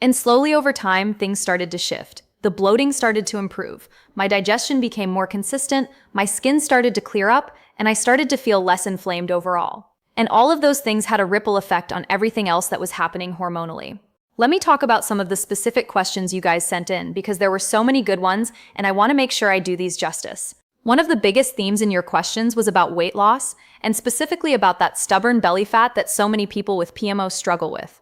And slowly over time, things started to shift. The bloating started to improve. My digestion became more consistent, my skin started to clear up, and I started to feel less inflamed overall. And all of those things had a ripple effect on everything else that was happening hormonally. Let me talk about some of the specific questions you guys sent in because there were so many good ones, and I want to make sure I do these justice. One of the biggest themes in your questions was about weight loss, and specifically about that stubborn belly fat that so many people with PMO struggle with.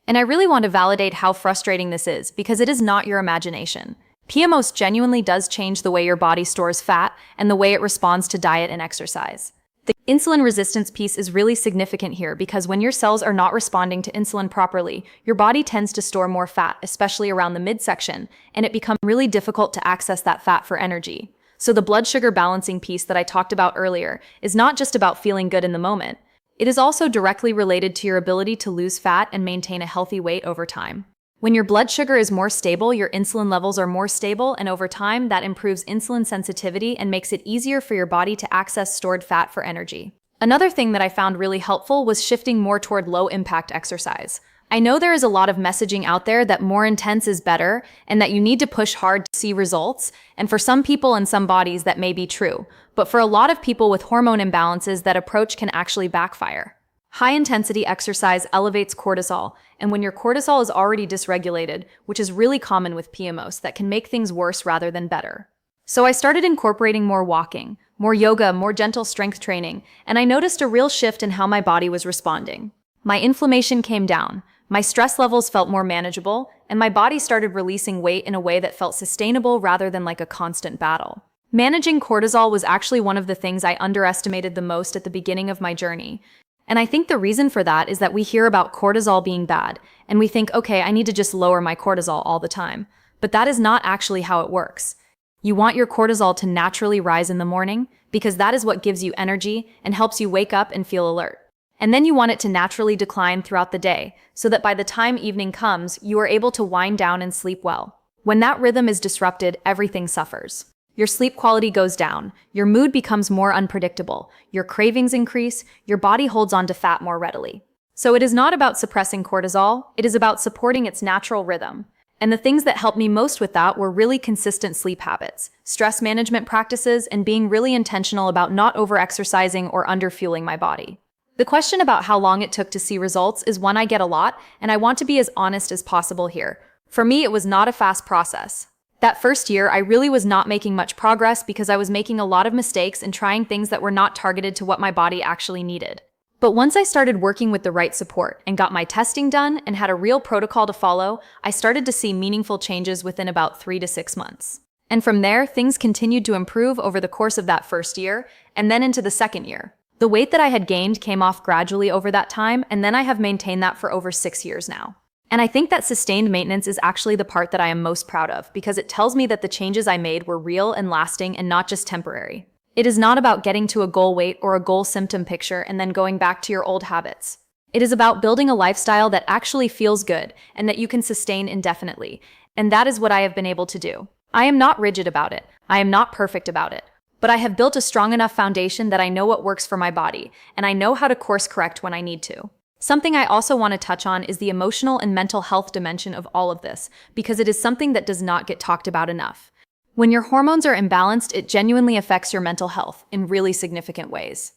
And I really want to validate how frustrating this is because it is not your imagination. PMOS genuinely does change the way your body stores fat and the way it responds to diet and exercise. The insulin resistance piece is really significant here because when your cells are not responding to insulin properly, your body tends to store more fat, especially around the midsection, and it becomes really difficult to access that fat for energy. So the blood sugar balancing piece that I talked about earlier is not just about feeling good in the moment. It is also directly related to your ability to lose fat and maintain a healthy weight over time. When your blood sugar is more stable, your insulin levels are more stable, and over time, that improves insulin sensitivity and makes it easier for your body to access stored fat for energy. Another thing that I found really helpful was shifting more toward low-impact exercise. I know there is a lot of messaging out there that more intense is better and that you need to push hard to see results, and for some people and some bodies that may be true, but for a lot of people with hormone imbalances, that approach can actually backfire. High-intensity exercise elevates cortisol, and when your cortisol is already dysregulated, which is really common with PMOS, that can make things worse rather than better. So I started incorporating more walking, more yoga, more gentle strength training, and I noticed a real shift in how my body was responding. My inflammation came down, my stress levels felt more manageable, and my body started releasing weight in a way that felt sustainable rather than like a constant battle. Managing cortisol was actually one of the things I underestimated the most at the beginning of my journey. And I think the reason for that is that we hear about cortisol being bad, and we think, okay, I need to just lower my cortisol all the time. But that is not actually how it works. You want your cortisol to naturally rise in the morning, because that is what gives you energy and helps you wake up and feel alert. And then you want it to naturally decline throughout the day, so that by the time evening comes, you are able to wind down and sleep well. When that rhythm is disrupted, everything suffers. Your sleep quality goes down, your mood becomes more unpredictable, your cravings increase, your body holds on to fat more readily. So it is not about suppressing cortisol, it is about supporting its natural rhythm. And the things that helped me most with that were really consistent sleep habits, stress management practices, and being really intentional about not over-exercising or under-fueling my body. The question about how long it took to see results is one I get a lot, and I want to be as honest as possible here. For me, it was not a fast process. That first year, I really was not making much progress because I was making a lot of mistakes and trying things that were not targeted to what my body actually needed. But once I started working with the right support and got my testing done and had a real protocol to follow, I started to see meaningful changes within about 3 to 6 months. And from there, things continued to improve over the course of that first year and then into the second year. The weight that I had gained came off gradually over that time, and then I have maintained that for over 6 years now. And I think that sustained maintenance is actually the part that I am most proud of because it tells me that the changes I made were real and lasting and not just temporary. It is not about getting to a goal weight or a goal symptom picture and then going back to your old habits. It is about building a lifestyle that actually feels good and that you can sustain indefinitely. And that is what I have been able to do. I am not rigid about it. I am not perfect about it. But I have built a strong enough foundation that I know what works for my body, and I know how to course correct when I need to. Something I also want to touch on is the emotional and mental health dimension of all of this, because it is something that does not get talked about enough. When your hormones are imbalanced, it genuinely affects your mental health in really significant ways.